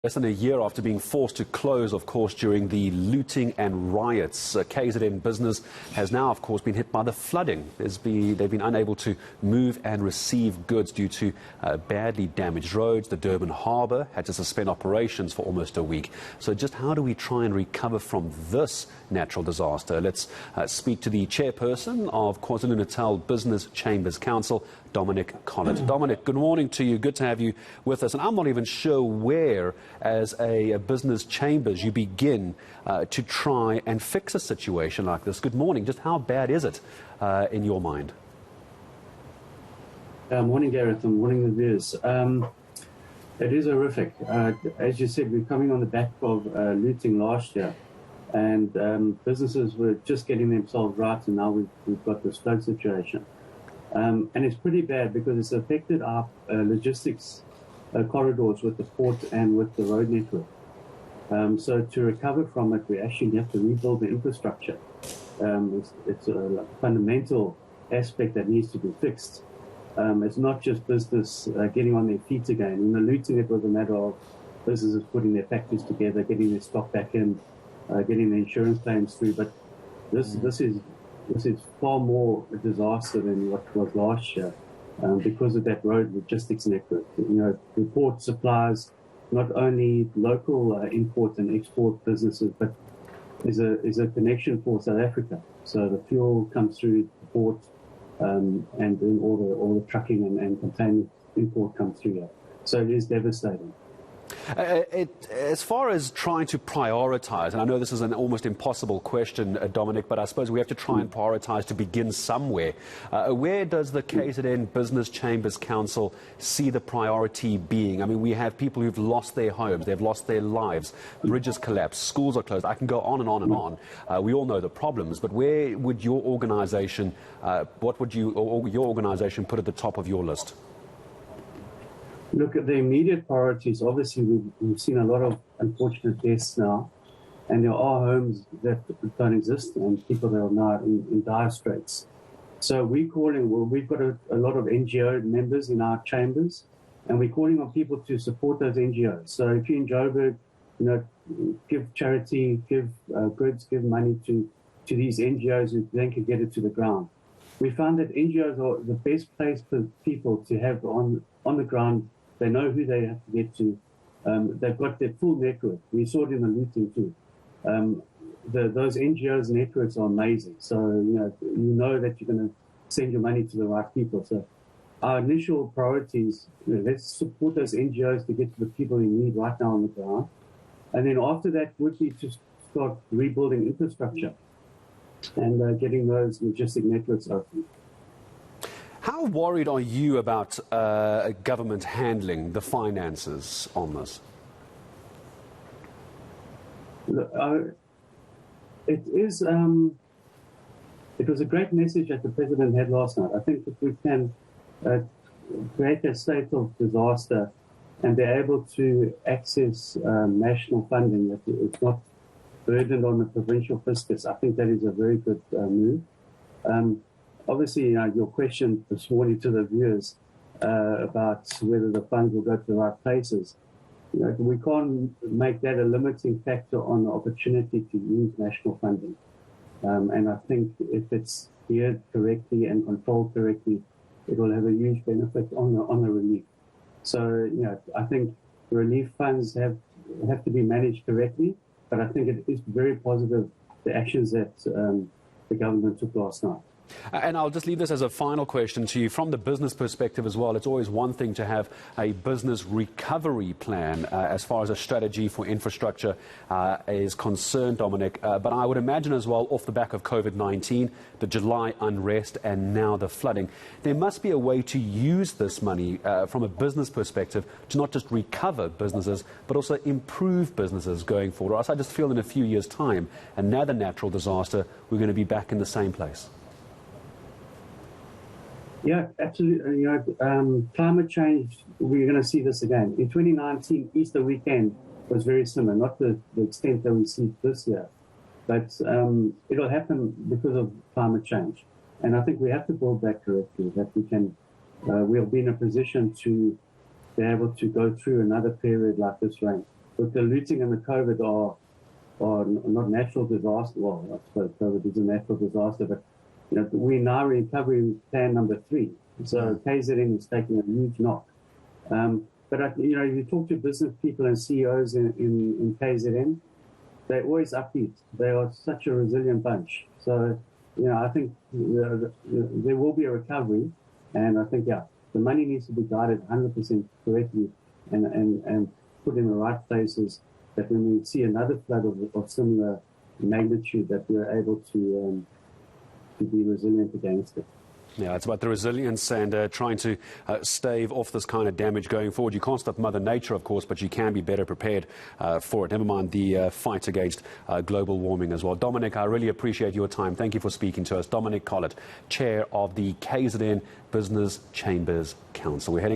Less than a year after being forced to close, of course, during the looting and riots, KZN business has now, of course, been hit by the flooding. They've been unable to move and receive goods due to badly damaged roads. The Durban harbour had to suspend operations for almost a week. So just how do we try and recover from this natural disaster? Let's speak to the chairperson of KwaZulu-Natal Business Chambers Council, Dominic Collett. Dominic, good morning to you. Good to have you with us. And I'm not even sure where, as a business chambers, you begin to try and fix a situation like this. Good morning. Just how bad is it in your mind? Morning, Gareth, and morning, reviewers. It is horrific. As you said, we're coming on the back of looting last year, and businesses were just getting themselves right, and now we've got this flood situation. And it's pretty bad because it's affected our logistics corridors with the port and with the road network. So to recover from it, we actually have to rebuild the infrastructure. It's a fundamental aspect that needs to be fixed. It's not just business getting on their feet again. In the looting, it was a matter of businesses putting their factories together, getting their stock back in, getting the insurance claims through. But this is far more a disaster than what was last year. Because of that road logistics network. The port supplies not only local import and export businesses, but is a connection for South Africa. So the fuel comes through the port, and then all the trucking and container import comes through here. So it is devastating. As far as trying to prioritise, and I know this is an almost impossible question, Dominic, but I suppose we have to try and prioritise to begin somewhere. Where does the KZN Business Chambers Council see the priority being? I mean, we have people who've lost their homes, they've lost their lives, bridges collapsed, schools are closed. I can go on and on and on. We all know the problems, but where would your organisation, what would your organisation put at the top of your list? Look at the immediate priorities. Obviously, we've seen a lot of unfortunate deaths now, and there are homes that don't exist and people that are now in dire straits. So we've got a lot of NGO members in our chambers, and we're calling on people to support those NGOs. So if you're in Joburg, give charity, give goods, give money to these NGOs who then can get it to the ground. We found that NGOs are the best place for people to have on the ground. They know who they have to get to. They've got their full network. We saw it in the looting too. Those NGOs networks are amazing. So you know that you're going to send your money to the right people. So our initial priorities, let's support those NGOs to get to the people in need right now on the ground. And then after that would be to start rebuilding infrastructure and getting those logistic networks open. How worried are you about government handling the finances on this? It was a great message that the President had last night. I think if we can create a state of disaster and be able to access national funding, that it's not burdened on the provincial fiscus, I think that is a very good move. Obviously, your question this morning to the viewers about whether the funds will go to the right places, we can't make that a limiting factor on the opportunity to use national funding. And I think if it's geared correctly and controlled correctly, it will have a huge benefit on the relief. So, I think relief funds have to be managed correctly, but I think it is very positive, the actions that the government took last night. And I'll just leave this as a final question to you. From the business perspective as well, it's always one thing to have a business recovery plan as far as a strategy for infrastructure is concerned, Dominic. But I would imagine as well, off the back of COVID-19, the July unrest and now the flooding, there must be a way to use this money from a business perspective to not just recover businesses, but also improve businesses going forward. Or else I just feel in a few years' time, another natural disaster, we're going to be back in the same place. Yeah, absolutely. Climate change, we're going to see this again. In 2019, Easter weekend was very similar, not the extent that we see this year. But it'll happen because of climate change. And I think we have to build that correctly, that we'll be in a position to be able to go through another period like this rain. with the looting and the COVID are not natural disaster. Well, I suppose COVID is a natural disaster, but we're now in recovery plan number 3. So KZN is taking a huge knock. But if you talk to business people and CEOs in KZN, they're always upbeat. They are such a resilient bunch. So I think there will be a recovery, and I think the money needs to be guided 100% correctly and put in the right places, that when we see another flood of similar magnitude, that we're able to be resilient against it. Yeah, it's about the resilience and trying to stave off this kind of damage going forward. You can't stop Mother Nature, of course, but you can be better prepared for it. Never mind the fight against global warming as well. Dominic, I really appreciate your time. Thank you for speaking to us. Dominic Collett, Chair of the KZN Business Chambers Council. We're heading